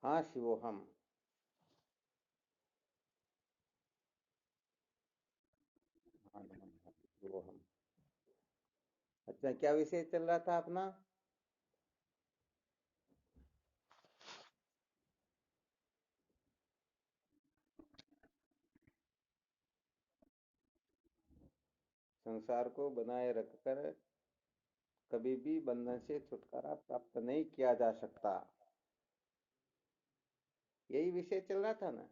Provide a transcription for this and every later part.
हाँ शिवोहम। हाँ नमः शिवोहम। अच्छा, क्या विषय चल रहा था अपना? संसार को बनाए रखकर कभी भी बंधन से छुटकारा प्राप्त नहीं किया जा सकता। यही विषय चल रहा था ना?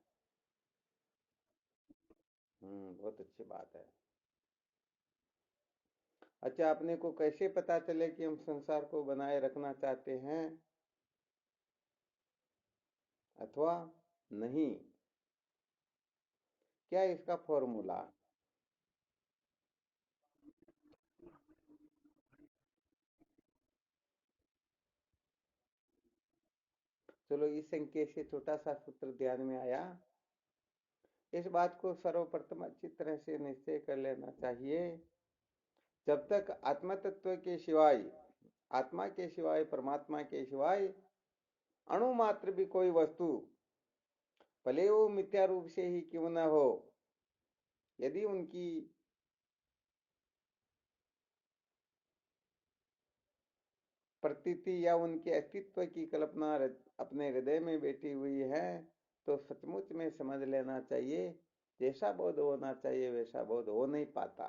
बहुत अच्छी बात है। अच्छा, अपने को कैसे पता चले कि हम संसार को बनाए रखना चाहते हैं अथवा नहीं? क्या है इसका फॉर्मूला? चलो, इस संकेत से छोटा सा सूत्र ध्यान में आया। इस बात को सर्वप्रथम अच्छी तरह से निश्चय कर लेना चाहिए। जब तक आत्म तत्व के सिवाय, आत्मा के सिवाय, परमात्मा के सिवाय अणु मात्र भी कोई वस्तु, भले वो मिथ्या रूप से ही क्यों न हो, यदि उनकी प्रतीति या उनके अस्तित्व की कल्पना अपने हृदय में बैठी हुई है, तो सचमुच में समझ लेना चाहिए, जैसा बोध होना चाहिए वैसा बोध हो नहीं पाता।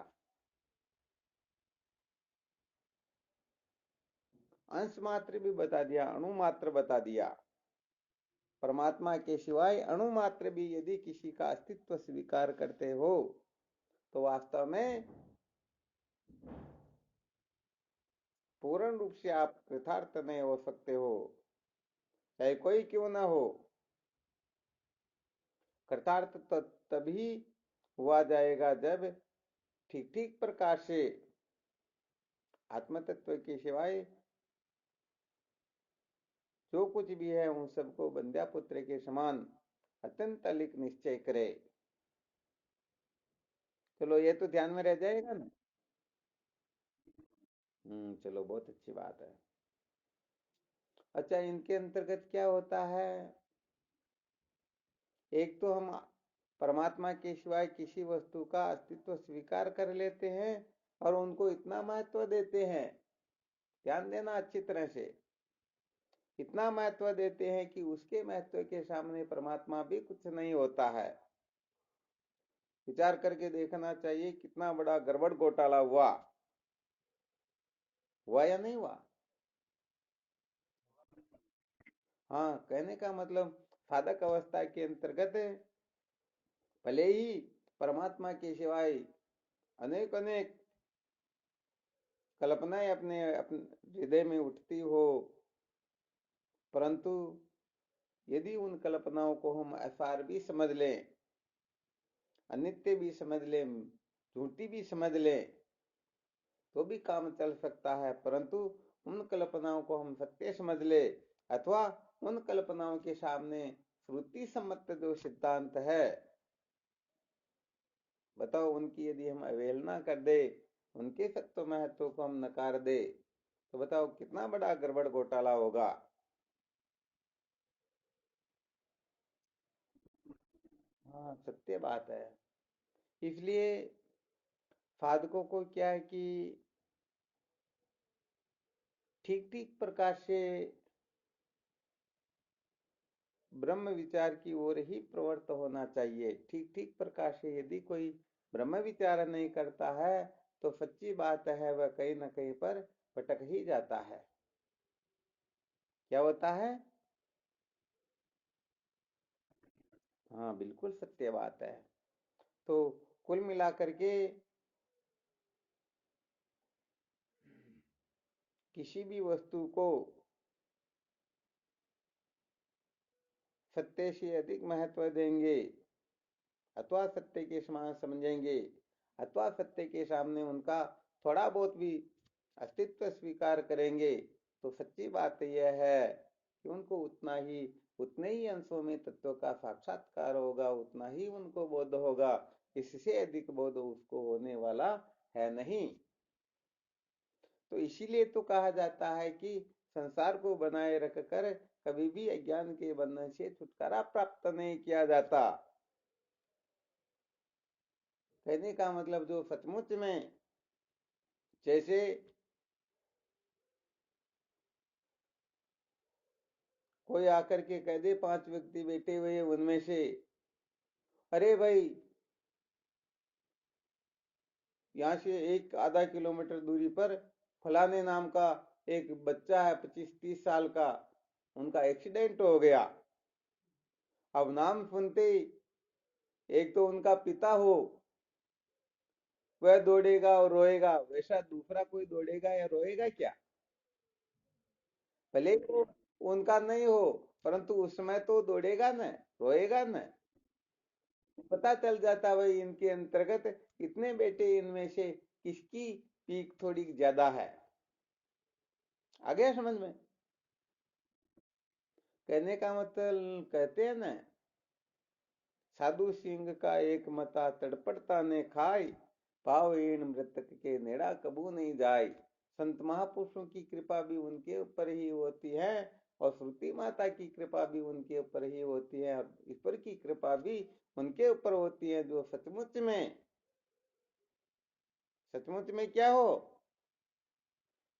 अंश मात्र भी बता दिया, अणु मात्र बता दिया। परमात्मा के सिवाय अणु मात्र भी यदि किसी का अस्तित्व स्वीकार करते हो, तो वास्तव में पूर्ण रूप से आप कृतार्थ नहीं हो सकते हो, चाहे कोई क्यों ना हो। कृतार्थ तभी हुआ जाएगा जब ठीक ठीक प्रकार से आत्म तत्व के सिवाय जो कुछ भी है उन सबको बंध्या पुत्र के समान अत्यंत अलिक निश्चय करे। चलो, ये तो ध्यान में रह जाएगा ना? चलो, बहुत अच्छी बात है। अच्छा, इनके अंतर्गत क्या होता है? एक तो हम परमात्मा के सिवाय किसी वस्तु का अस्तित्व स्वीकार कर लेते हैं और उनको इतना महत्व देते हैं। ध्यान देना अच्छी तरह से। इतना महत्व देते हैं कि उसके महत्व के सामने परमात्मा भी कुछ नहीं होता है। विचार करके देखना चाहिए कितना बड़ा गड़बड़ घोटाला हुआ या नहीं हुआ। हाँ, कहने का मतलब, साधक अवस्था के अंतर्गत भले ही परमात्मा के सिवाय अनेक अनेक कल्पनाएं अपने अपने हृदय में उठती हो, परंतु यदि उन कल्पनाओं को हम असार भी समझ लें, अनित्य भी समझ लें, झूठी भी समझ लें, तो भी काम चल सकता है। परंतु उन कल्पनाओं को हम सत्य समझ ले, अथवा उन कल्पनाओं के सामने श्रुति सम्मत जो सिद्धांत है, बताओ, उनकी यदि हम अवहेलना कर दे, उनके सत्व महत्व को हम नकार दे, तो बताओ कितना बड़ा गड़बड़ घोटाला होगा। हाँ, सत्य बात है। इसलिए साधकों को क्या है कि ठीक ठीक प्रकार से ब्रह्म विचार की ओर ही प्रवृत्त होना चाहिए। ठीक ठीक प्रकार से यदि कोई ब्रह्म विचार नहीं करता है, तो सच्ची बात है वह कहीं ना कहीं पर भटक ही जाता है। क्या होता है? हाँ, बिल्कुल सत्य बात है। तो कुल मिलाकर के किसी भी वस्तु को सत्य से अधिक महत्व देंगे, अथवा सत्य के समान समझेंगे, अथवा सत्य के सामने उनका थोड़ा बहुत भी अस्तित्व स्वीकार करेंगे, तो सच्ची बात यह है कि उनको उतने ही अंशों में तत्व का साक्षात्कार होगा, उतना ही उनको बोध होगा। इससे अधिक बोध उसको होने वाला है नहीं। तो इसीलिए तो कहा जाता है कि संसार को बनाए रखकर कभी भी अज्ञान के बंधन से छुटकारा प्राप्त नहीं किया जाता। कहने का मतलब जो सचमुच में, जैसे कोई आकर के कह दे, 5 व्यक्ति बैठे हुए उनमें से, अरे भाई यहाँ से एक आधा किलोमीटर दूरी पर फलाने नाम का एक बच्चा है 25-30 साल का, उनका एक्सीडेंट हो गया। अब नाम सुनते ही एक तो उनका पिता हो, वह दौड़ेगा और रोएगा, वैसा दूसरा कोई दौड़ेगा या रोएगा क्या? भले वो उनका नहीं हो, परंतु उस समय तो दौड़ेगा न, रोएगा न। पता चल जाता भाई इनके अंतर्गत इतने बेटे, इनमें से किसकी पीक थोड़ी ज्यादा है। आ गया समझ में? कहने का मतलब, कहते हैं ना, साधु सिंह का एक मता तड़पड़ता ने खाई, भावहीन मृतक के नेड़ा कबू नहीं जाए। संत महापुरुषों की कृपा भी उनके ऊपर ही होती है, और श्रुति माता की कृपा भी उनके ऊपर ही होती है, और ईश्वर की कृपा भी उनके ऊपर होती है जो सचमुच में क्या हो,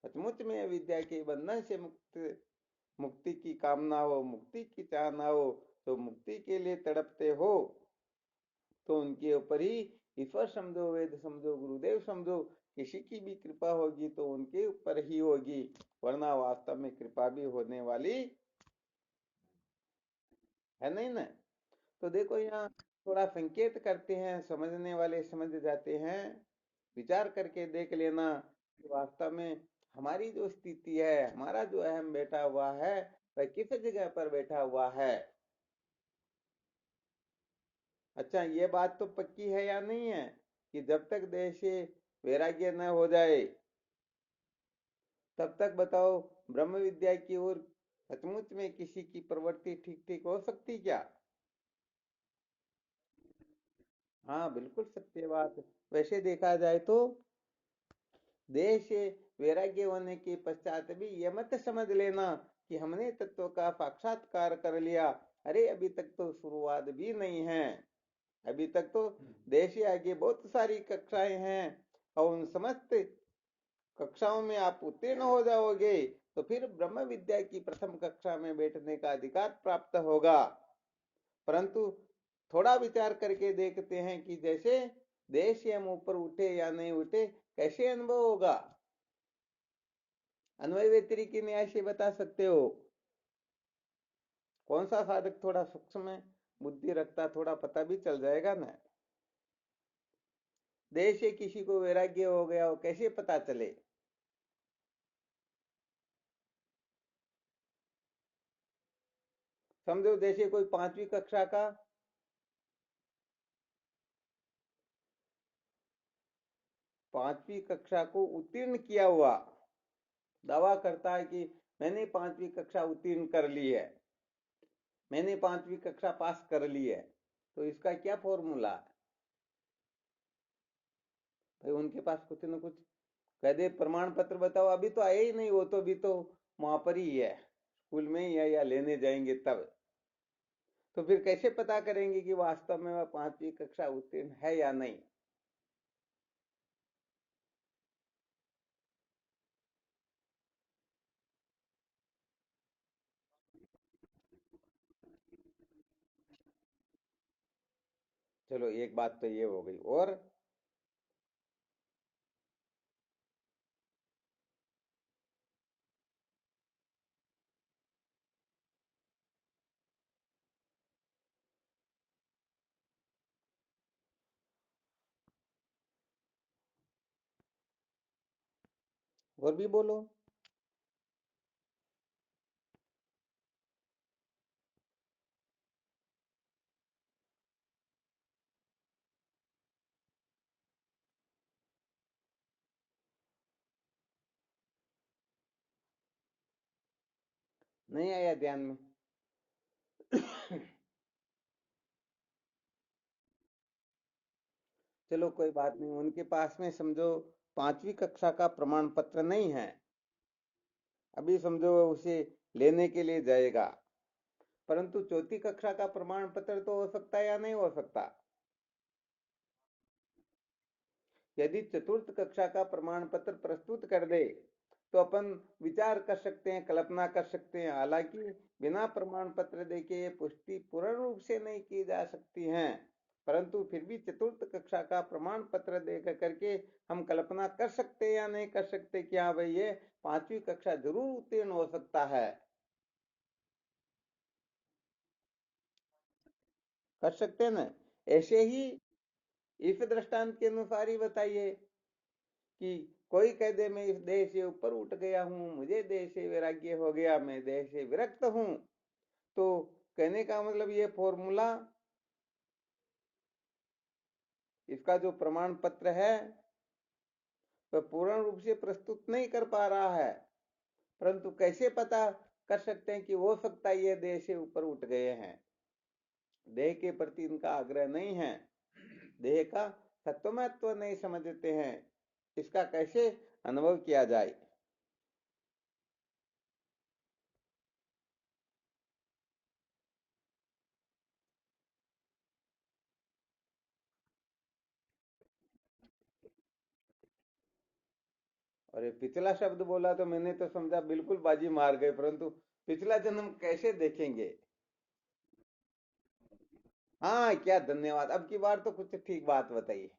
सचमुच में विद्या के बंधन से मुक्ति की कामना हो, मुक्ति की चाहना हो, तो मुक्ति के लिए तड़पते हो, तो उनके ऊपर ही ईश्वर समझो, वेद समझो, गुरुदेव समझो, किसी की भी कृपा होगी तो उनके ऊपर ही होगी, वरना वास्तव में कृपा भी होने वाली है नहीं ना। तो देखो यहाँ थोड़ा संकेत करते हैं, समझने वाले समझ जाते हैं। विचार करके देख लेना कि वास्तव में हमारी जो स्थिति है, हमारा जो अहम बैठा हुआ है, वह किस जगह पर बैठा हुआ है। अच्छा, ये बात तो पक्की है या नहीं है कि जब तक देह से वैराग्य न हो जाए, तब तक बताओ ब्रह्म विद्या की ओर सचमुच में किसी की प्रवृत्ति ठीक ठीक हो सकती क्या? हाँ, बिल्कुल सत्य बात। वैसे देखा जाए तो देह से वैराग्य होने के पश्चात भी यह मत समझ लेना कि हमने तत्व का साक्षात्कार कर लिया। अरे अभी तक तो शुरुआत भी नहीं है, अभी तक तो देह से आगे बहुत सारी कक्षाएं हैं, और उन समस्त कक्षाओं में आप उत्तीर्ण हो जाओगे तो फिर ब्रह्म विद्या की प्रथम कक्षा में बैठने का अधिकार प्राप्त होगा। परंतु थोड़ा विचार करके देखते हैं कि जैसे देश से हम ऊपर उठे या नहीं उठे, कैसे अनुभव होगा? अन्वय व्यतिरिक्त न्याय से बता सकते हो कौन सा साधक थोड़ा सूक्ष्म बुद्धि रखता, थोड़ा पता भी चल जाएगा ना। देश से किसी को वैराग्य हो गया हो, कैसे पता चले? समझो जैसे कोई 5वीं कक्षा को उत्तीर्ण किया हुआ दावा करता है कि मैंने 5वीं कक्षा उत्तीर्ण कर ली है, मैंने 5वीं कक्षा पास कर ली है, तो इसका क्या फॉर्मूला है? भाई उनके पास कुछ न कुछ कह दे, प्रमाण पत्र बताओ, अभी तो आए ही नहीं, वो तो अभी तो वहां पर ही है, स्कूल में ही है, या लेने जाएंगे तब। तो फिर कैसे पता करेंगे कि वास्तव में वह 5वीं कक्षा उत्तीर्ण है या नहीं? चलो एक बात तो ये हो गई, और भी बोलो। नहीं आया ध्यान में? चलो कोई बात नहीं, उनके पास में समझो 5वीं कक्षा का प्रमाण पत्र नहीं है, अभी समझो उसे लेने के लिए जाएगा, परंतु चौथी कक्षा का प्रमाण पत्र तो हो सकता है या नहीं हो सकता? यदि चतुर्थ कक्षा का प्रमाण पत्र प्रस्तुत कर दे तो अपन विचार कर सकते हैं, कल्पना कर सकते हैं। हालांकि बिना प्रमाण पत्र देके ये पुष्टि पूर्ण रूप से नहीं की जा सकती है, परंतु फिर भी चतुर्थ कक्षा का प्रमाण पत्र दे करके हम कल्पना कर सकते हैं या नहीं कर सकते कि हाँ भाई ये पांचवी कक्षा जरूर उत्तीर्ण हो सकता है। कर सकते हैं ना? ऐसे ही इस दृष्टांत के अनुसार ही बताइए कि कोई कह दे मैं इस देह से ऊपर उठ गया हूं, मुझे देह से वैराग्य हो गया, मैं देह से विरक्त हूं, तो कहने का मतलब ये फॉर्मूला, इसका जो प्रमाण पत्र है वह पूर्ण रूप से प्रस्तुत नहीं कर पा रहा है, परंतु कैसे पता कर सकते हैं कि हो सकता है ये देह से ऊपर उठ गए हैं? देह के प्रति इनका आग्रह नहीं है, देह का सत्वमत्व नहीं समझते हैं, इसका कैसे अनुभव किया जाए? और ये पिछला शब्द बोला तो मैंने तो समझा बिल्कुल बाजी मार गए, परंतु पिछला जन्म कैसे देखेंगे? हाँ, क्या धन्यवाद, अब की बार तो कुछ ठीक बात बताइए।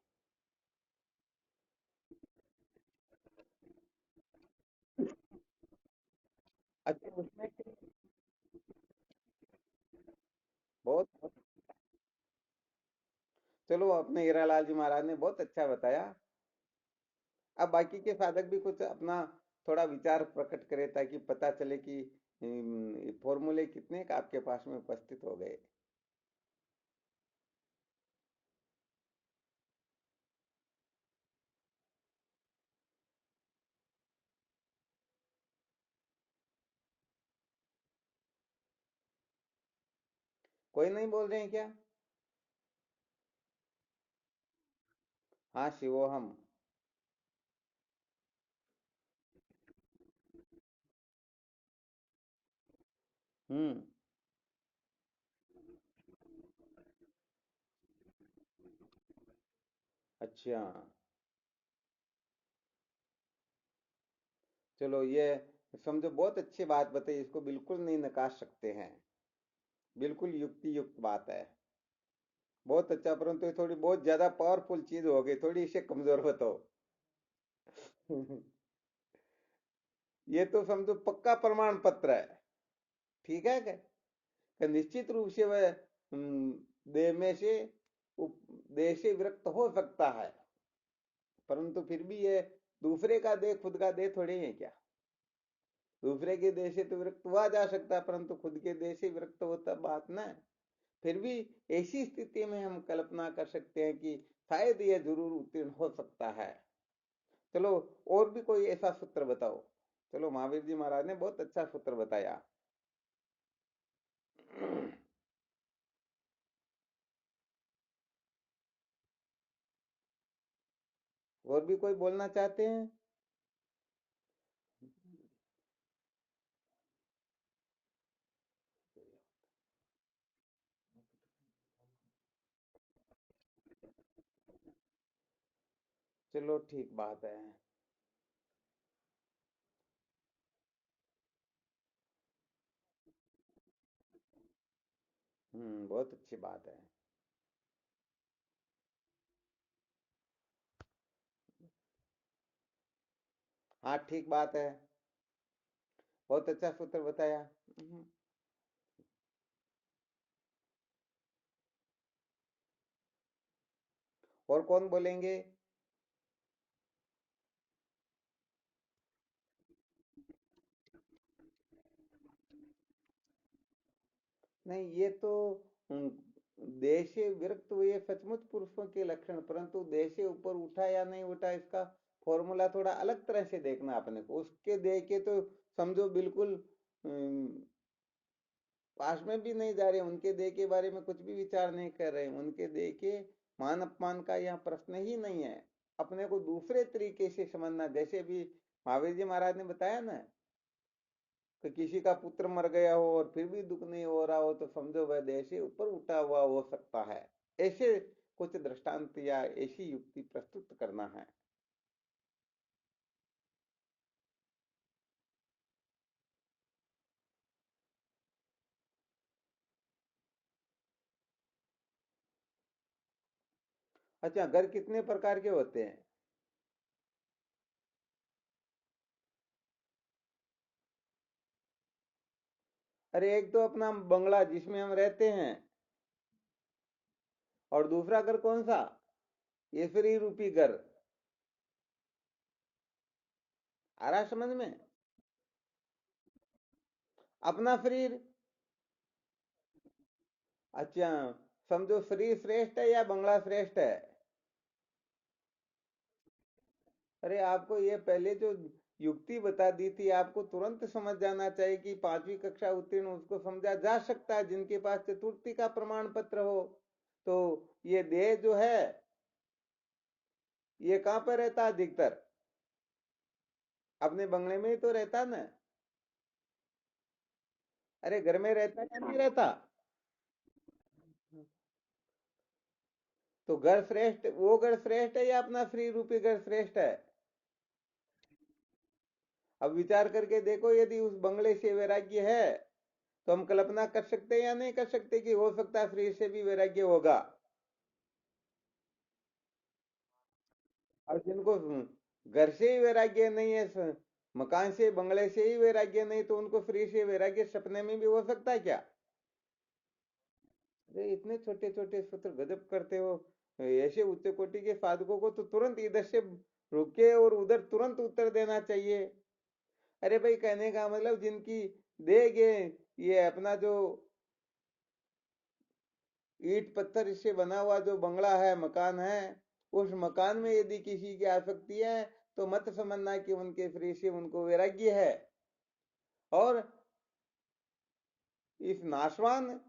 अच्छा, उसमें बहुत, चलो अपने हीरालाल जी महाराज ने बहुत अच्छा बताया। अब बाकी के साधक भी कुछ अपना थोड़ा विचार प्रकट करे ताकि पता चले कि फॉर्मूले कितने का आपके पास में उपस्थित हो गए। कोई नहीं बोल रहे हैं क्या? हाँ, शिवोहम। हम्म। अच्छा, चलो ये समझो बहुत अच्छी बात बताई, इसको बिल्कुल नहीं नकार सकते हैं, बिल्कुल युक्ति युक्त बात है। बहुत अच्छा, परंतु ये थोड़ी बहुत ज्यादा पावरफुल चीज हो गई, थोड़ी इसे कमजोर बताओ। ये तो समझो पक्का प्रमाण पत्र है, ठीक है क्या? कि निश्चित रूप से वह देह में से देह से विरक्त हो सकता है, परंतु फिर भी ये दूसरे का देह खुद का देह थोड़ी है क्या? दूसरे के देह से तो विरक्त हुआ जा सकता है, परंतु खुद के देह से विरक्त होता बात ना। फिर भी ऐसी स्थिति में हम कल्पना कर सकते हैं कि शायद यह जरूर उत्तीर्ण हो सकता है। चलो, और भी कोई ऐसा सूत्र बताओ। चलो, महावीर जी महाराज ने बहुत अच्छा सूत्र बताया। और भी कोई बोलना चाहते हैं? चलो, ठीक बात है। बहुत अच्छी बात है। हाँ, ठीक बात है, बहुत अच्छा सूत्र बताया। और कौन बोलेंगे? नहीं, ये तो देह से विरक्त हुए सचमुच पुरुषों के लक्षण, परंतु देह से ऊपर उठा या नहीं उठा इसका फॉर्मूला थोड़ा अलग तरह से देखना अपने को। उसके देह के तो समझो बिल्कुल पास में भी नहीं जा रहे, उनके देह के बारे में कुछ भी विचार नहीं कर रहे, उनके देह के मान अपमान का यहाँ प्रश्न ही नहीं है। अपने को दूसरे तरीके से समझना, जैसे भी महावीर जी महाराज ने बताया ना कि किसी का पुत्र मर गया हो और फिर भी दुख नहीं हो रहा हो तो समझो वह देह से ऊपर उठा हुआ हो सकता है। ऐसे कुछ दृष्टांत या ऐसी युक्ति प्रस्तुत करना है। अच्छा, घर कितने प्रकार के होते हैं? अरे एक तो अपना बंगला जिसमें हम रहते हैं, और दूसरा घर कौन सा? ये फ्री रूपी घर। आ रहा समझ में? अपना शरीर। अच्छा, समझो शरीर श्रेष्ठ है या बंगला श्रेष्ठ है? अरे आपको ये पहले जो युक्ति बता दी थी, आपको तुरंत समझ जाना चाहिए कि 5वीं कक्षा उत्तीर्ण उसको समझा जा सकता है जिनके पास चतुर्थी का प्रमाण पत्र हो। तो ये देह जो है, ये कहाँ पर रहता है अधिकतर? अपने बंगले में ही तो रहता ना। अरे घर में रहता या नहीं रहता? तो घर श्रेष्ठ, वो घर श्रेष्ठ है या अपना फ्री रूपी घर श्रेष्ठ है? अब विचार करके देखो, यदि उस बंगले से वैराग्य है तो हम कल्पना कर सकते हैं या नहीं कर सकते कि हो सकता है फ्री से भी वैराग्य होगा। और जिनको घर से ही वैराग्य नहीं है, मकान से बंगले से ही वैराग्य नहीं, तो उनको फ्री से वैराग्य सपने में भी हो सकता है क्या? अरे इतने छोटे छोटे सूत्र गजब करते हो। ऐसे उच्च कोटि के साधकों को तो तुरंत इधर से रुके और उधर तुरंत उत्तर देना चाहिए। अरे भाई, कहने का मतलब जिनकी देगे, ये अपना जो ईट पत्थर से बना हुआ जो बंगला है, मकान है, उस मकान में यदि किसी की आसक्ति है तो मत समझना कि उनके फ्री से उनको वैराग्य है। और इस नाशवान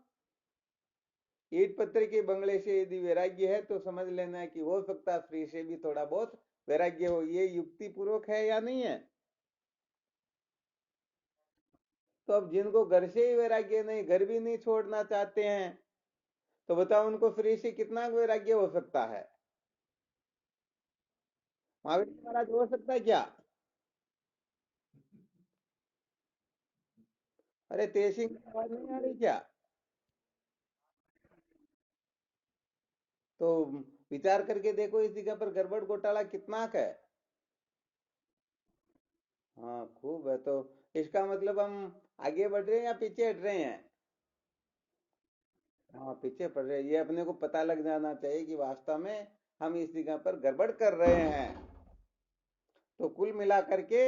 ईट पत्थर के बंगले से यदि वैराग्य है तो समझ लेना है कि हो सकता है फ्री से भी थोड़ा बहुत वैराग्य हो। ये युक्ति पूर्वक है या नहीं है? तो अब जिनको घर से ही वैराग्य नहीं, घर भी नहीं छोड़ना चाहते हैं, तो बताओ उनको फ्री से कितना वैराग्य हो सकता है? महावीर जी महाराज, हो सकता है क्या? अरे तेजी की आवाज नहीं आ रही क्या? तो विचार करके देखो इस जगह पर गड़बड़ घोटाला कितना का है। हाँ खूब है। तो इसका मतलब हम आगे बढ़ रहे हैं या पीछे हट रहे हैं? हाँ पीछे पड़ रहे हैं। ये अपने को पता लग जाना चाहिए कि वास्तव में हम इस जगह पर गड़बड़ कर रहे हैं। तो कुल मिला करके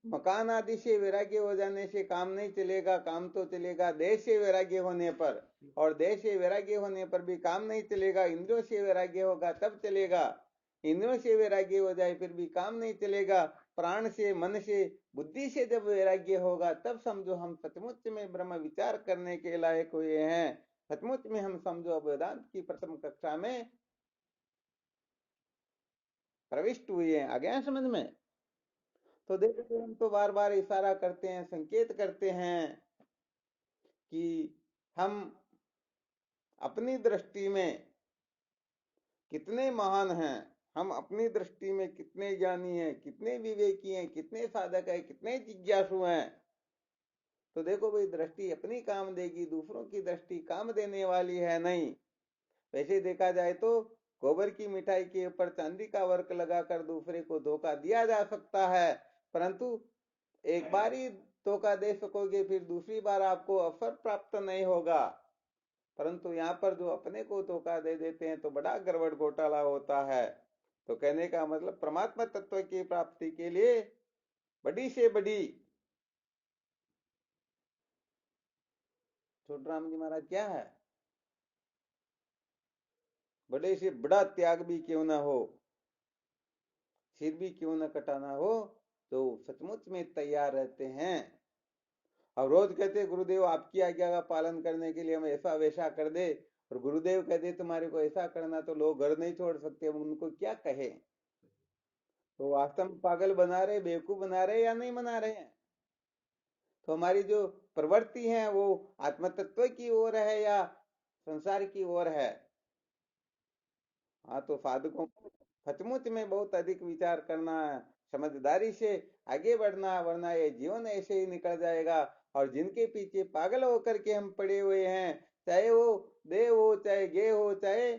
मकान आदि से वैराग्य हो जाने से काम नहीं चलेगा, काम तो चलेगा देह से वैराग्य होने पर। और देह से वैराग्य होने पर भी काम नहीं चलेगा, इंद्रियों से वैराग्य होगा तब चलेगा। इंद्रियों से वैराग्य हो जाए फिर भी काम नहीं चलेगा। प्राण से, मन से, बुद्धि से जब वैराग्य होगा तब समझो हम सचमुच में ब्रह्म विचार करने के लायक हुए हैं। सचमुच में हम समझो अब वेदांत की प्रथम कक्षा में प्रविष्ट हुए हैं। आ गया है समझ में? तो देखो, हम तो बार बार इशारा करते हैं, संकेत करते हैं कि हम अपनी दृष्टि में कितने महान हैं, हम अपनी दृष्टि में कितने ज्ञानी हैं, कितने विवेकी हैं, कितने साधक हैं, कितने जिज्ञासु हैं। तो देखो भाई, दृष्टि अपनी काम देगी, दूसरों की दृष्टि काम देने वाली है नहीं। वैसे देखा जाए तो गोबर की मिठाई के ऊपर चांदी का वर्क लगाकर दूसरे को धोखा दिया जा सकता है, परंतु एक बार ही धोखा दे सकोगे, फिर दूसरी बार आपको अवसर प्राप्त नहीं होगा। परंतु यहाँ पर जो अपने को धोखा दे देते हैं तो बड़ा गड़बड़ घोटाला होता है। तो कहने का मतलब परमात्मा तत्व की प्राप्ति के लिए बड़ी से बड़ी, छोटराम जी महाराज, क्या है? बड़े से बड़ा त्याग भी क्यों ना हो, सिर भी क्यों न कटाना हो, तो सचमुच में तैयार रहते हैं। और रोज कहते गुरुदेव आपकी आज्ञा का पालन करने के लिए हम ऐसा वैसा कर दे, और गुरुदेव कहते तुम्हारे को ऐसा करना, तो लोग घर नहीं छोड़ सकते, हम उनको क्या कहें? तो वास्तव में पागल बना रहे, बेवकूफ बना रहे या नहीं बना रहे हैं? तो हमारी जो प्रवृत्ति है वो आत्म तत्व की ओर है या संसार की ओर है? हाँ, तो साधकों को सचमुच में बहुत अधिक विचार करना, समझदारी से आगे बढ़ना, वरना ये जीवन ऐसे ही निकल जाएगा। और जिनके पीछे पागल होकर के हम पड़े हुए हैं, चाहे वो देह हो, चाहे गे हो, चाहे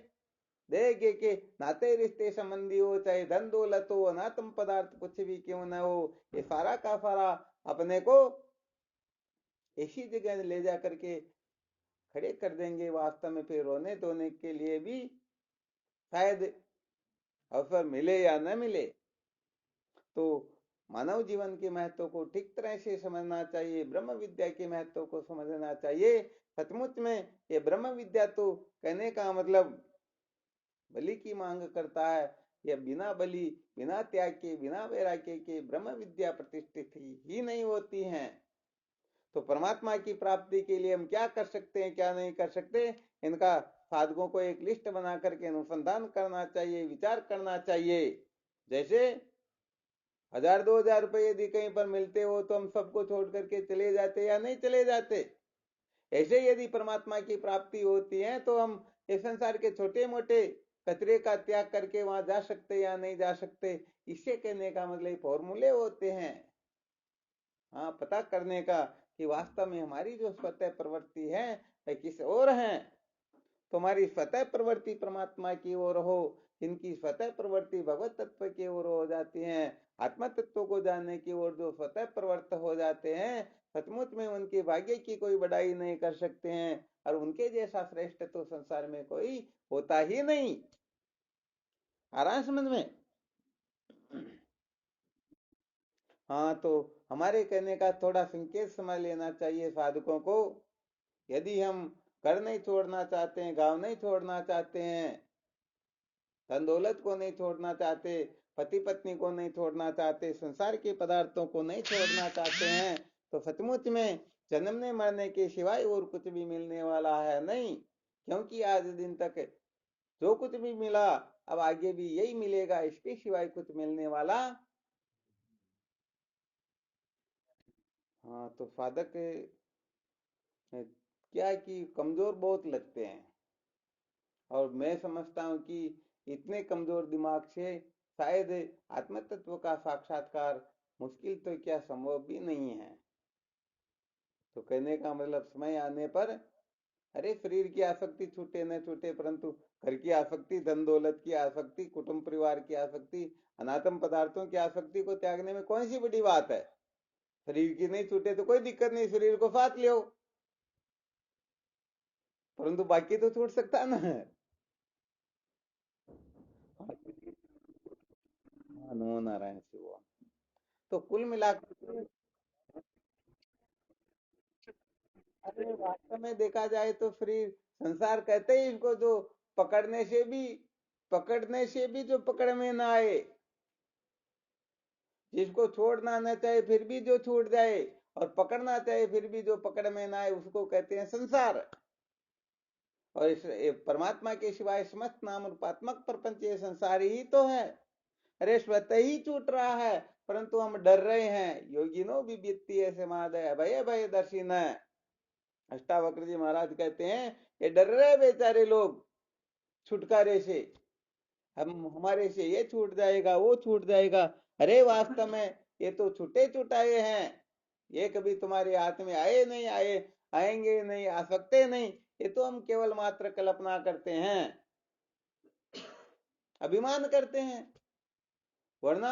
देह गे के नाते रिश्ते संबंधी हो, चाहे धन दौलत हो, अनात्म पदार्थ कुछ भी क्यों न हो, ये सारा का सारा अपने को ऐसी जगह ले जा करके खड़े कर देंगे, वास्तव में फिर रोने धोने के लिए भी शायद अवसर मिले या न मिले। तो मानव जीवन के महत्व को ठीक तरह से समझना चाहिए, ब्रह्म विद्या के महत्व को समझना चाहिए। सचमुच में ये ब्रह्म विद्या तो कहने का मतलब बलि की मांग करता है। यह बिना बलि, बिना त्याग के, बिना वैराग्य के ब्रह्म विद्या प्रतिष्ठित ही नहीं होती है। तो परमात्मा की प्राप्ति के लिए हम क्या कर सकते हैं, क्या नहीं कर सकते, इनका साधकों को एक लिस्ट बना करके अनुसंधान करना चाहिए, विचार करना चाहिए। जैसे 1000-2000 रुपए यदि कहीं पर मिलते हो तो हम सबको छोड़ करके चले जाते या नहीं चले जाते? ऐसे यदि परमात्मा की प्राप्ति होती है तो हम इस संसार के छोटे मोटे कचरे का त्याग करके वहां जा सकते या नहीं जा सकते? इससे कहने का मतलब फॉर्मूले होते हैं, हाँ, पता करने का कि वास्तव में हमारी जो स्वतः प्रवृत्ति है वह किस ओर है। तो हमारी स्वतः प्रवृत्ति परमात्मा की ओर हो, इनकी स्वतः प्रवृत्ति भगवत तत्व की ओर हो जाती है। आत्म तत्व को जानने की ओर जो स्वतः प्रवृत्त हो जाते हैं, सचमुच में उनके भाग्य की कोई बढ़ाई नहीं कर सकते हैं, और उनके जैसा श्रेष्ठ तो संसार में कोई होता ही नहीं। आराम समझ में? हाँ, तो हमारे कहने का थोड़ा संकेत समझ लेना चाहिए साधकों को। यदि हम घर नहीं छोड़ना चाहते हैं, गांव नहीं छोड़ना चाहते हैं, धन दौलत को नहीं छोड़ना चाहते, पति पत्नी को नहीं छोड़ना चाहते, संसार के पदार्थों को नहीं छोड़ना चाहते हैं, तो सचमुच में जन्मने मरने के सिवाय और कुछ भी मिलने वाला है नहीं। क्योंकि आज दिन तक जो कुछ भी मिला, अब आगे भी यही मिलेगा, इसके सिवाय कुछ मिलने वाला। हाँ, तो साधक क्या कि कमजोर बहुत लगते हैं, और मैं समझता हूँ कि इतने कमजोर दिमाग से शायद आत्म तत्व का साक्षात्कार मुश्किल तो क्या संभव भी नहीं है। तो कहने का मतलब समय आने पर, अरे शरीर की आसक्ति छूटे न छूटे, परंतु घर की आसक्ति, धन दौलत की आसक्ति, कुटुंब परिवार की आसक्ति, अनात्म पदार्थों की आसक्ति को त्यागने में कौन सी बड़ी बात है? शरीर की नहीं छूटे तो कोई दिक्कत नहीं, शरीर को साथ लो, परंतु बाकी तो छूट सकता ना है। नमो नारायण शिव। तो कुल मिलाकर, अरे वास्तव में देखा जाए तो शरीर, संसार कहते ही इसको जो पकड़ने से भी, जो पकड़ में ना आए, जिसको छोड़ना न चाहे फिर भी जो छूट जाए, और पकड़ना चाहे फिर भी जो पकड़ में ना आए, उसको कहते हैं संसार। और इस परमात्मा के सिवाय समस्त नाम रूपात्मक प्रपंच ये संसार ही तो है। अरे स्वतः ही छूट रहा है, परंतु हम डर रहे हैं। योगिनो विद्यति ऐसे महादय भय भय दर्शिन। अष्टावक्र जी महाराज कहते हैं, ये डर रहे बेचारे लोग छुटकारे से, हम हमारे से ये छूट जाएगा, वो छूट जाएगा। अरे वास्तव में ये तो छूटे छुटाए हैं, ये कभी तुम्हारे हाथ में आए नहीं, आएंगे नहीं, आ सकते नहीं। ये तो हम केवल मात्र कल्पना करते हैं, अभिमान करते हैं। वरना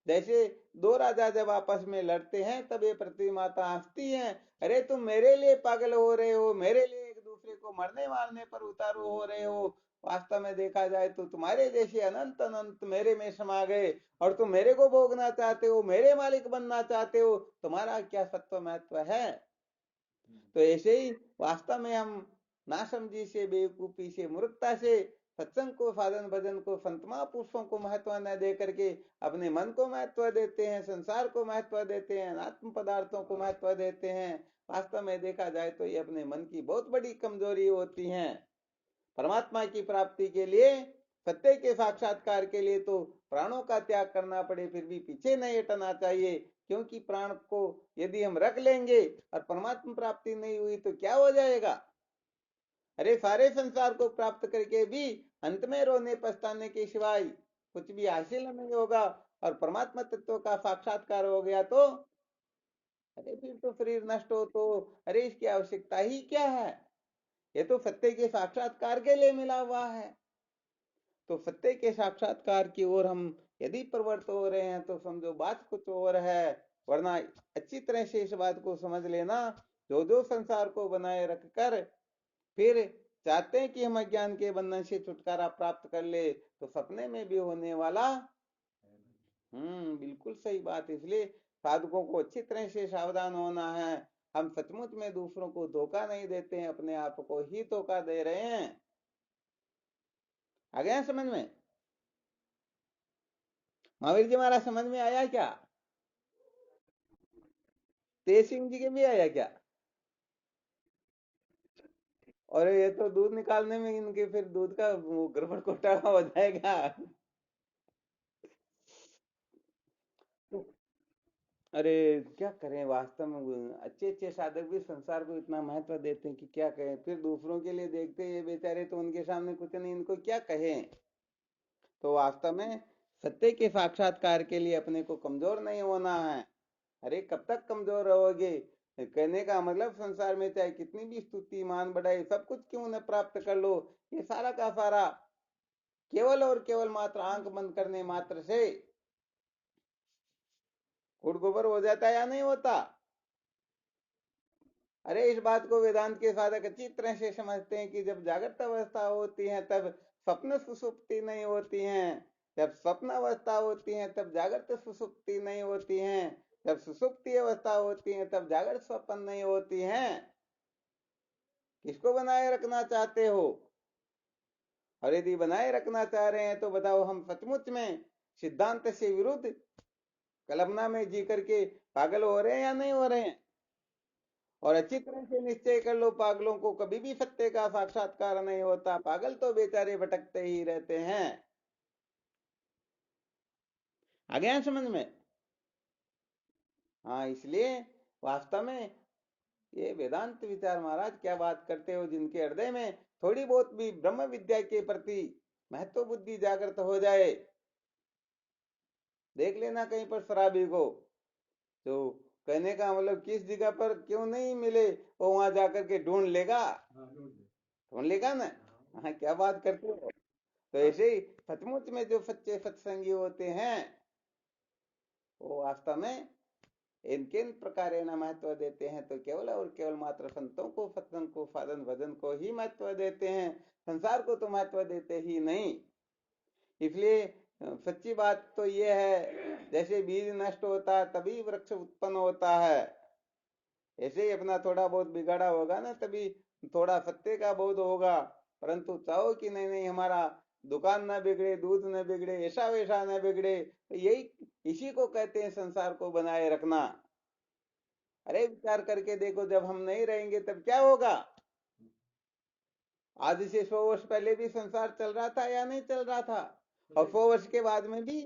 जैसे दो राजा जब आपस में लड़ते हैं तब ये पृथ्वी माता हंसती है, अरे तुम मेरे लिए पागल हो रहे हो, मेरे लिए एक दूसरे को मरने मारने पर उतारू हो रहे हो। वास्तव में देखा जाए तो तुम्हारे जैसे अनंत अनंत मेरे में समा गए, और तुम मेरे को भोगना चाहते हो, मेरे मालिक बनना चाहते हो, तुम्हारा क्या सत्व महत्व है? तो ऐसे ही वास्तव में हम नासमझी से, बेवकूफी से, मूर्खता से सत्संग को, साधन भजन को, संत महापुरुषों को महत्व न दे करके अपने मन को महत्व देते हैं, संसार को महत्व देते हैं, आत्म पदार्थों को महत्व देते हैं। वास्तव में देखा जाए तो ये अपने मन की बहुत बड़ी कमजोरी होती है। परमात्मा की प्राप्ति के लिए, सत्य के साक्षात्कार के लिए तो प्राणों का त्याग करना पड़े फिर भी पीछे नहीं हटना चाहिए, क्योंकि प्राण को यदि हम रख लेंगे और परमात्मा प्राप्ति नहीं हुई तो क्या हो जाएगा। अरे सारे संसार को प्राप्त करके भी अंत में रोने पछताने के सिवाय कुछ भी हासिल नहीं होगा, और परमात्मा तत्व का साक्षात्कार हो गया तो अरे फिर तो शरीर नष्ट हो तो अरे इसकी आवश्यकता ही क्या है। ये तो सत्य के साक्षात्कार के लिए मिला हुआ है। तो सत्य के साक्षात्कार की ओर हम यदि प्रवृत्त हो रहे हैं तो समझो बात कुछ और है, वरना अच्छी तरह से इस बात को समझ लेना, जो जो संसार को बनाए रखकर फिर चाहते हैं कि हम अज्ञान के बंधन से छुटकारा प्राप्त कर ले, तो सपने में भी होने वाला। बिल्कुल सही बात। इसलिए साधकों को अच्छी तरह से सावधान होना है। हम सचमुच में दूसरों को धोखा नहीं देते हैं, अपने आप को ही धोखा दे रहे हैं। आ गया समझ में? महावीर जी हमारा समझ में आया क्या? तेज सिंह जी के भी आया क्या? और ये तो दूध निकालने में इनके फिर दूध का वो गड़बड़ घोटाला हो जाएगा। अरे क्या करें, वास्तव में अच्छे अच्छे साधक भी संसार को इतना महत्व देते हैं कि क्या कहें, फिर दूसरों के लिए देखते हैं ये बेचारे तो उनके सामने कुछ नहीं, इनको क्या कहें। तो वास्तव में सत्य के साक्षात्कार के लिए अपने को कमजोर नहीं होना है। अरे कब तक कमजोर रहोगे? कहने का मतलब संसार में चाहे कितनी भी स्तुति मान बढ़ाई सब कुछ क्यों न प्राप्त कर लो, ये सारा का सारा केवल और केवल मात्र आंख बंद करने मात्र से गुड़ गोबर हो जाता है या नहीं होता। अरे इस बात को वेदांत के साधक अच्छी तरह से समझते हैं कि जब जागृत अवस्था होती है तब स्वप्न सुसुप्ति नहीं होती है, जब स्वप्न अवस्था होती है तब जागृत सुसुप्ति नहीं होती है, जब सुसुप्ति अवस्था होती है तब जागृत स्वप्न नहीं होती है। किसको बनाए रखना चाहते हो? और यदि बनाए रखना चाह रहे हैं तो बताओ हम सचमुच में सिद्धांत से विरुद्ध कल्पना में जी करके पागल हो रहे हैं या नहीं हो रहे हैं? और अच्छी तरह से निश्चय कर लो, पागलों को कभी भी सत्य का साक्षात्कार नहीं होता, पागल तो बेचारे भटकते ही रहते हैं। आ गया समझ में? हाँ, इसलिए वास्तव में ये वेदांत विचार महाराज क्या बात करते हो, जिनके हृदय में थोड़ी बहुत भी ब्रह्म विद्या के प्रति महत्व बुद्धि जागृत हो जाए, देख लेना कहीं पर शराबी को, तो कहने का मतलब किस जगह पर क्यों नहीं मिले वो वहां जाकर के ढूंढ लेगा। ढूंढ लेगा ना। हाँ, क्या बात करते हो। तो ऐसे ही सचमुच में जो सच्चे सत्संगी होते हैं वो वास्तव में इनके इन प्रकार न महत्व देते हैं, तो केवल और केवल मात्र संतों को, सत्संग को, साधन भजन को ही महत्व देते हैं, संसार को तो महत्व देते ही नहीं। इसलिए सच्ची बात तो ये है, जैसे बीज नष्ट होता है तभी वृक्ष उत्पन्न होता है, ऐसे ही अपना थोड़ा बहुत बिगाड़ा होगा ना तभी थोड़ा सत्य का बोध होगा। परंतु चाहो कि नहीं नहीं हमारा दुकान ना बिगड़े, दूध न बिगड़े, ऐसा वैसा न बिगड़े, तो यही इसी को कहते हैं संसार को बनाए रखना। अरे विचार करके देखो, जब हम नहीं रहेंगे तब क्या होगा। आज से 100 वर्ष पहले भी संसार चल रहा था या नहीं चल रहा था, और 100 वर्ष के बाद में भी।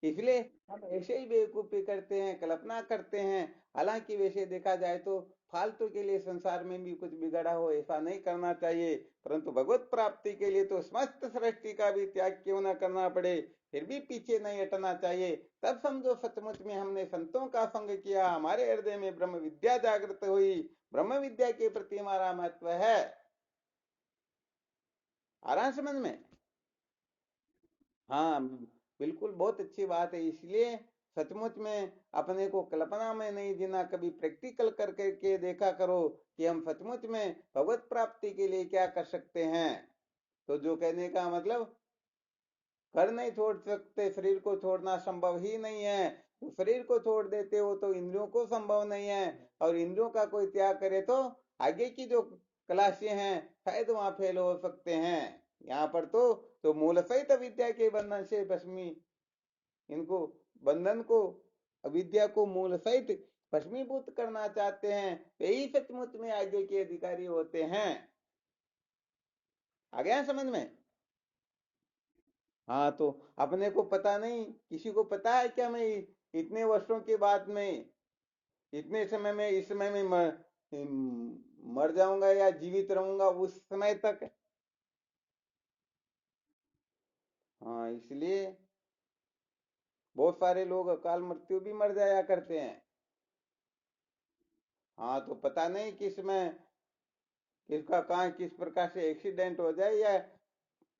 इसलिए हम ऐसे ही बेवकूफी करते हैं, कल्पना करते हैं, हालांकि वैसे देखा जाए तो फालतू के लिए संसार में भी कुछ बिगड़ा हो ऐसा नहीं करना चाहिए, परंतु भगवत प्राप्ति के लिए तो समस्त सृष्टि का भी त्याग क्यों ना करना पड़े, फिर भी पीछे नहीं हटना चाहिए। तब समझो सचमुच में हमने संतों का संग किया, हमारे हृदय में ब्रह्म विद्या जागृत हुई, ब्रह्म विद्या के प्रति हमारा महत्व है। आ रहा है समझ में? हाँ, बिल्कुल बहुत अच्छी बात है। इसलिए सचमुच में अपने को कल्पना में नहीं जीना, कभी प्रैक्टिकल करके के देखा करो कि हम सचमुच में भगवत प्राप्ति के लिए क्या कर सकते हैं। तो जो कहने का मतलब कर नहीं छोड़ सकते, शरीर को छोड़ना संभव ही नहीं है, तो शरीर को छोड़ देते हो तो इंद्रियों को संभव नहीं है, और इंद्रियों का कोई त्याग करे तो आगे की जो क्लासें हैं शायद वहां फेल हो सकते हैं। यहाँ पर तो मूल सहित विद्या के बंधन से भस्मी, इनको बंधन को, अविद्या को मूल सहित भस्मीभूत करना चाहते हैं, यही सचमुच में आगे के अधिकारी होते हैं। आ गया समझ में? हाँ, तो अपने को पता नहीं, किसी को पता है क्या मैं इतने वर्षों के बाद में, इतने समय में, इस समय में मर जाऊंगा या जीवित रहूंगा उस समय तक। हाँ, इसलिए बहुत सारे लोग अकाल मृत्यु भी मर जाया करते हैं। हाँ, तो पता नहीं किस में किसका कहाँ किस प्रकार से एक्सीडेंट हो जाए या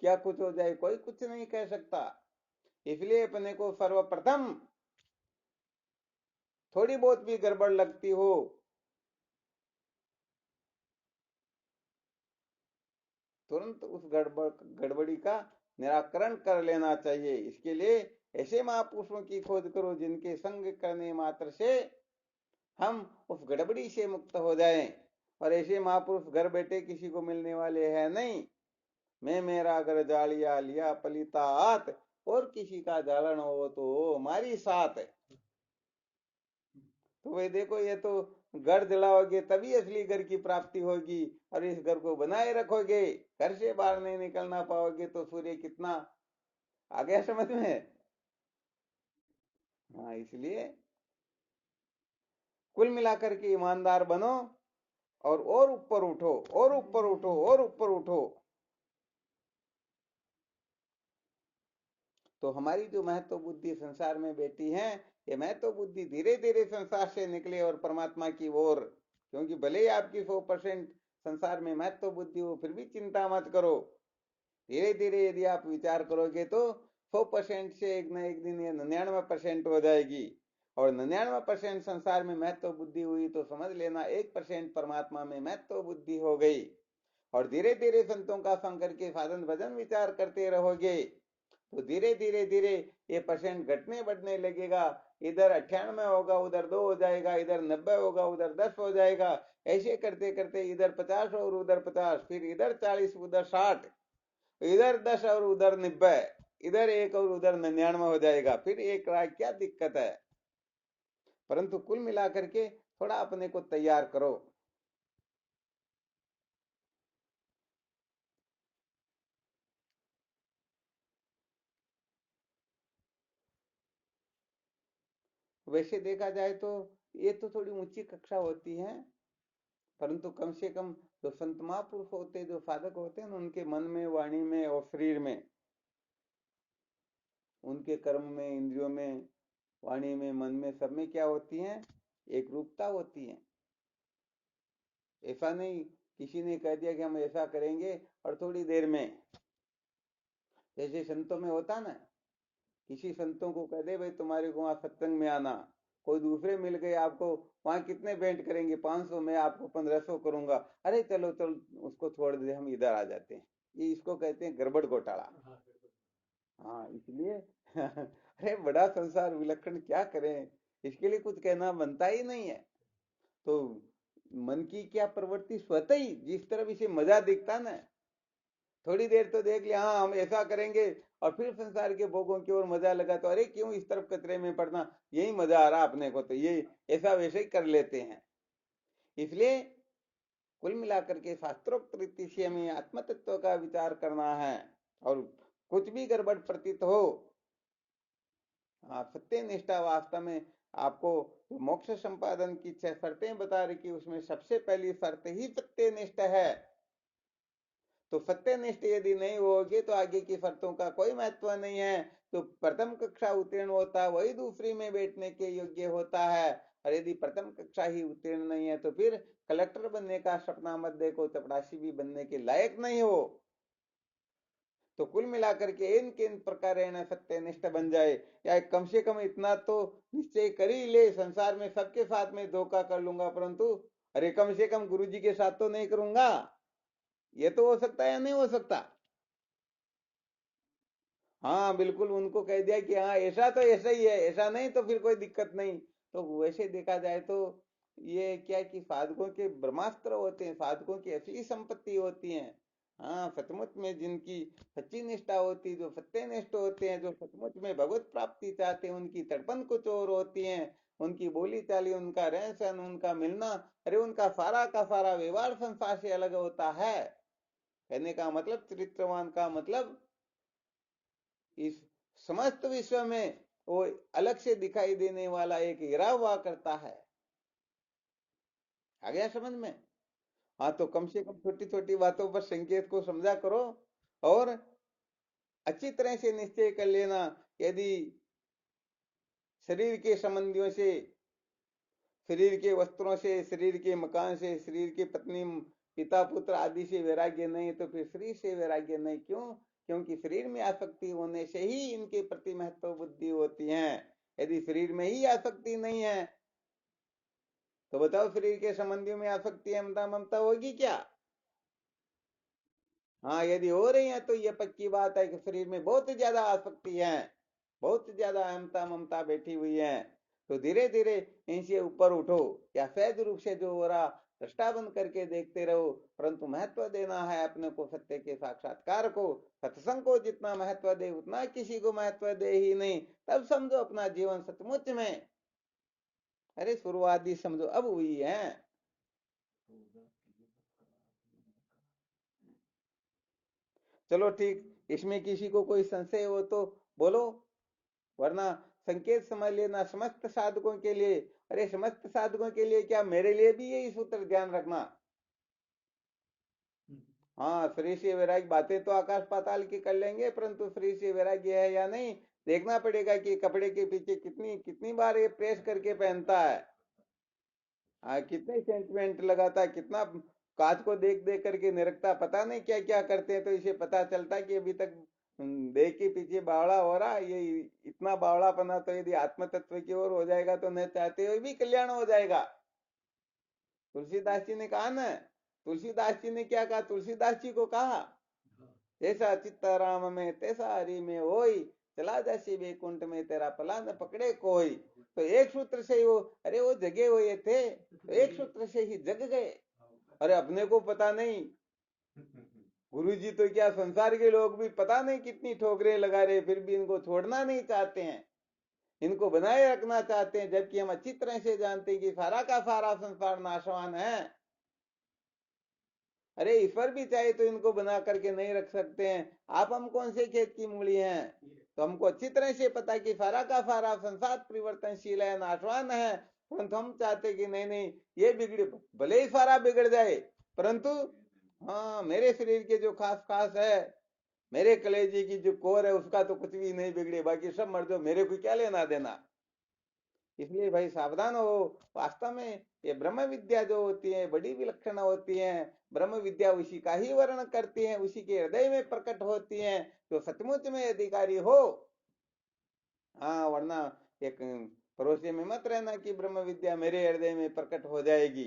क्या कुछ हो जाए, कोई कुछ नहीं कह सकता। इसलिए अपने को सर्वप्रथम थोड़ी बहुत भी गड़बड़ लगती हो, तुरंत उस गड़बड़ी का निराकरण कर लेना चाहिए। इसके लिए ऐसे महापुरुषों की खोज करो जिनके संग करने मात्र से हम उस गड़बड़ी से मुक्त हो जाएं। और ऐसे महापुरुष घर बैठे किसी को मिलने वाले हैं नहीं। मैं मेरा घर जालिया लिया पलीता हाथ, और किसी का जालन हो तो हमारी साथ। तो वे देखो, ये तो घर जलाओगे तभी असली घर की प्राप्ति होगी, और इस घर को बनाए रखोगे, घर से बाहर नहीं निकलना पाओगे तो सूर्य कितना आ गया समझ में। हाँ, इसलिए कुल मिलाकर के ईमानदार बनो, और ऊपर उठो, और ऊपर उठो, और ऊपर उठो। तो हमारी जो महत्व बुद्धि संसार में बैठी है, ये महत्व बुद्धि धीरे धीरे संसार से निकले और परमात्मा की ओर। क्योंकि भले ही आपकी 100% संसार में महत्व बुद्धि हो, फिर भी चिंता मत करो। धीरे धीरे यदि आप विचार करोगे तो 100% से एक न एक दिन ये 99% हो जाएगी। और 99% संसार में महत्व बुद्धि हुई तो समझ लेना 1% परमात्मा में महत्व बुद्धि हो गई। और धीरे धीरे संतों का संग करके साधन भजन विचार करते रहोगे तो धीरे धीरे धीरे ये परसेंट घटने बढ़ने लगेगा। इधर 98 होगा, उधर 2 हो जाएगा, इधर 90 होगा, उधर 10 हो जाएगा। ऐसे करते करते इधर 50 और उधर 50, फिर इधर 40, उधर 60, इधर 10 और उधर 90, इधर 1 और उधर 99 हो जाएगा। फिर एक राय क्या दिक्कत है। परंतु कुल मिलाकर के थोड़ा अपने को तैयार करो। वैसे देखा जाए तो ये तो थोड़ी ऊंची कक्षा होती है, परंतु कम से कम जो संत महापुरुष होते, जो साधक होते हैं, उनके मन में, वाणी में और शरीर में, उनके कर्म में, इंद्रियों में, वाणी में, मन में, सब में क्या होती है, एक रूपता होती है। ऐसा नहीं किसी ने कह दिया कि हम ऐसा करेंगे और थोड़ी देर में, जैसे संतों में होता ना, किसी संतों को कह दे भाई तुम्हारे को वहां सत्संग में आना, कोई दूसरे मिल गए आपको, वहां कितने भेंट करेंगे, 500, मैं आपको 1500 करूंगा, अरे चलो चलो उसको छोड़ दे, हम इधर आ जाते हैं। ये इसको कहते हैं गड़बड़ घोटाला। हाँ, इसलिए अरे बड़ा संसार विलक्षण, क्या करें, इसके लिए कुछ कहना बनता ही नहीं है। तो मन की क्या प्रवृत्ति स्वतः ही जिस तरफ इसे मजा दिखता ना, थोड़ी देर तो देख लिया, हाँ हम ऐसा करेंगे, और फिर संसार के भोगों की ओर मजा लगा तो अरे क्यों इस तरफ कचरे में पड़ना, यही मजा आ रहा अपने को, तो ये ऐसा वैसे ही कर लेते हैं। इसलिए कुल मिलाकर के शास्त्रोक्त रीति से हमें आत्म तत्व का विचार करना है। और कुछ भी गड़बड़ प्रतीत हो, सत्य निष्ठा वास्तव में आपको मोक्ष संपादन की 6 शर्तें बता रही, उसमें सबसे पहली शर्त ही सत्य निष्ठ है। तो सत्यनिष्ठ यदि नहीं होगी तो आगे की शर्तों का कोई महत्व नहीं है। तो प्रथम कक्षा उत्तीर्ण होता है वही दूसरी में बैठने के योग्य होता है। और यदि प्रथम कक्षा ही उत्तीर्ण नहीं है तो फिर कलेक्टर बनने का सपना मत देखो, चपरासी भी बनने के लायक नहीं हो। तो कुल मिलाकर के इन किन प्रकार सत्यनिष्ठ बन जाए, या कम से कम इतना तो निश्चय कर ही ले, संसार में सबके साथ में धोखा कर लूंगा, परंतु अरे कम से कम गुरु जी के साथ तो नहीं करूंगा। ये तो हो सकता है या नहीं हो सकता। हाँ बिल्कुल, उनको कह दिया कि हाँ ऐसा तो ऐसा ही है, ऐसा नहीं तो फिर कोई दिक्कत नहीं। तो वैसे देखा जाए तो ये क्या कि साधकों के ब्रह्मास्त्र होते हैं, साधकों की असली संपत्ति होती है। हाँ, सचमुच में जिनकी सच्ची निष्ठा होती, जो सत्यनिष्ठ होते हैं, जो सचमुच में भगवत प्राप्ति चाहते हैं, उनकी तड़पन कुछ और होती है। उनकी बोली चाली, उनका रहन सहन, उनका मिलना, अरे उनका सारा का सारा व्यवहार संसार से अलग होता है। कहने का मतलब, चरित्रवान का मतलब इस समस्त विश्व में वो अलग से दिखाई देने वाला एक हीरा हुआ करता है। आ गया समझ में? हाँ, तो कम से कम छोटी छोटी बातों पर संकेत को समझा करो और अच्छी तरह से निश्चय कर लेना। यदि शरीर के संबंधियों से, शरीर के वस्त्रों से, शरीर के मकान से, शरीर के पत्नी पिता पुत्र आदि से वैराग्य नहीं, तो फिर शरीर से वैराग्य नहीं क्यों? क्योंकि शरीर में आसक्ति होने से ही इनके प्रति महत्व बुद्धि होती है। यदि शरीर में ही आसक्ति नहीं है तो बताओ शरीर के संबंधियों में आसक्ति ममता ममता होगी क्या? हाँ, यदि हो रही है तो ये पक्की बात है कि शरीर में बहुत ज्यादा आसक्ति है, बहुत ज्यादा अहमता ममता बैठी हुई है। तो धीरे धीरे इनसे ऊपर उठो, या सहज रूप से जो हो रहा दृष्टा बंद करके देखते रहो, परंतु महत्व देना है अपने को सत्य के साक्षात्कार को। सत्संग को जितना महत्व दे उतना किसी को महत्व दे ही नहीं, तब समझो अपना जीवन सचमुच में, अरे शुरुआत ही समझो अब हुई है। चलो ठीक, इसमें किसी को कोई संशय हो तो बोलो, वरना संकेत समझ लेना समस्त साधकों के लिए। अरे समस्त साधकों के लिए क्या, मेरे लिए भी यही सूत्र ध्यान रखना। हाँ, श्री से वैराग्य बातें तो आकाश पाताल की कर लेंगे, परंतु श्री से वैराग्य है या नहीं देखना पड़ेगा कि कपड़े के पीछे कितनी कितनी बार ये प्रेस करके पहनता है। हाँ, कितने सेंटीमेंट लगाता है, कितना कांच को देख देख करके निरखता, पता नहीं क्या क्या करते हैं। तो इसे पता चलता है कि अभी तक देख के पीछे बावड़ा हो रहा है। ये इतना बावड़ापना तो यदि आत्म तत्व की ओर हो जाएगा तो न चाहते हुए भी कल्याण हो जाएगा। तुलसीदास जी ने कहा ना, तुलसीदास जी ने क्या कहा, तुलसीदास जी को कहा, जैसा चित्ता राम में तैसा हरि में होई, चला जैसे वैकुंठ में तेरा पला न पकड़े कोई। तो एक सूत्र से ही वो, अरे वो जगे हुए थे तो एक सूत्र से ही जग गए। अरे अपने को पता नहीं, गुरु जी तो क्या संसार के लोग भी पता नहीं कितनी ठोकरें लगा रहे, फिर भी इनको छोड़ना नहीं चाहते हैं, इनको बनाए रखना चाहते हैं, जबकि हम अच्छी तरह से जानते हैं कि सारा का सारा संसार नाशवान है। अरे ईश्वर भी चाहे तो इनको बना करके नहीं रख सकते हैं। आप हम कौन से खेत की मूली हैं? तो हमको अच्छी तरह से पता है कि सारा का सारा संसार परिवर्तनशील है, नाशवान है, परंतु हम चाहते कि नहीं नहीं, ये बिगड़े, भले ही सारा बिगड़ जाए, परंतु हाँ, मेरे शरीर के जो खास खास है, मेरे कलेजे की जो कोर है, उसका तो कुछ भी नहीं बिगड़े, बाकी सब मर जाओ, मेरे को क्या लेना देना। इसलिए भाई सावधान हो। वास्तव में ये ब्रह्म विद्या जो होती है बड़ी विलक्षण होती है। ब्रह्म विद्या उसी का ही वर्णन करती है, उसी के हृदय में प्रकट होती है, जो सचमुच में अधिकारी हो। हाँ, वरना एक भरोसे में मत रहना कि ब्रह्म विद्या मेरे हृदय में प्रकट हो जाएगी।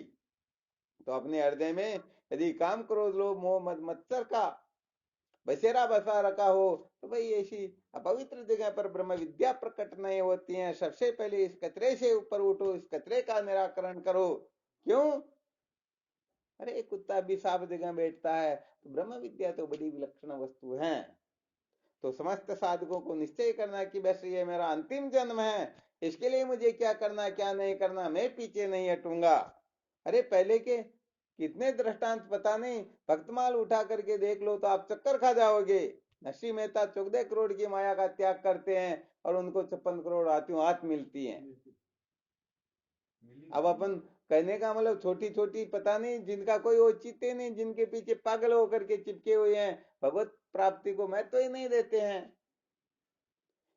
तो अपने हृदय में यदि काम क्रोध लोभ मोह मद मत्सर का बसेरा बसा रखा हो, तो भाई ऐसी अपवित्र जगह पर ब्रह्म विद्या प्रकट नहीं होती है। सबसे पहले इस कचरे से ऊपर उठो, इस कचरे का निराकरण करो। क्यों? अरे कुत्ता भी साफ जगह बैठता है, तो ब्रह्म विद्या तो बड़ी विलक्षण वस्तु है। तो समस्त साधकों को निश्चय करना कि बस ये मेरा अंतिम जन्म है, इसके लिए मुझे क्या करना क्या नहीं करना, मैं पीछे नहीं हटूंगा। अरे पहले के कितने दृष्टांत पता नहीं, भक्तमाल उठा करके देख लो तो आप चक्कर खा जाओगे। नरसिंह मेहता 14 करोड़ की माया का त्याग करते हैं और उनको 56 करोड़ हाथों हाथ मिलती हैं। अब अपन कहने का मतलब छोटी छोटी पता नहीं, जिनका कोई औचित्य नहीं, जिनके पीछे पागल होकर के चिपके हुए हैं, भगवत प्राप्ति को महत्व ही नहीं देते हैं।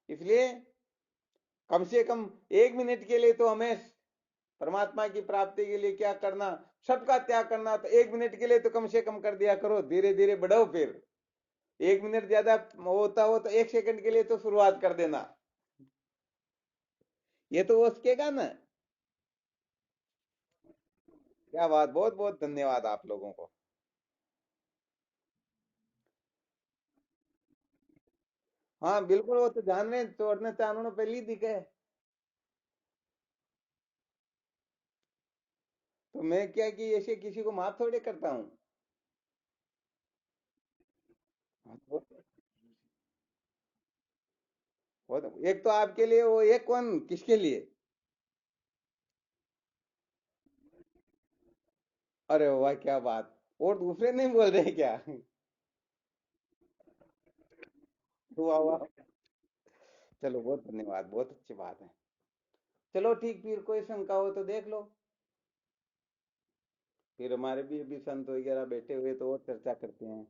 इसलिए कम से कम 1 मिनट के लिए तो हमें परमात्मा की प्राप्ति के लिए क्या करना, सबका त्याग करना, तो 1 मिनट के लिए तो कम से कम कर दिया करो, धीरे धीरे बढ़ो। फिर 1 मिनट ज्यादा होता हो तो 1 सेकंड के लिए तो शुरुआत कर देना, ये तो हो सकेगा ना। क्या बात, बहुत बहुत धन्यवाद आप लोगों को। हाँ बिल्कुल, वो तो जान रहे हैं, तोड़ने चाणों पहले ही दिखे। तो मैं क्या कि ऐसे किसी को माफ थोड़े करता हूँ। हाँ, एक तो आपके लिए, वो एक कौन किसके लिए? अरे वाह क्या बात, और दूसरे नहीं बोल रहे क्या? वाह वाह। चलो बहुत धन्यवाद, बहुत अच्छी बात है। चलो ठीक, फिर कोई शंका हो तो देख लो। फिर हमारे भी अभी संत वगैरह बैठे हुए तो और चर्चा करते हैं।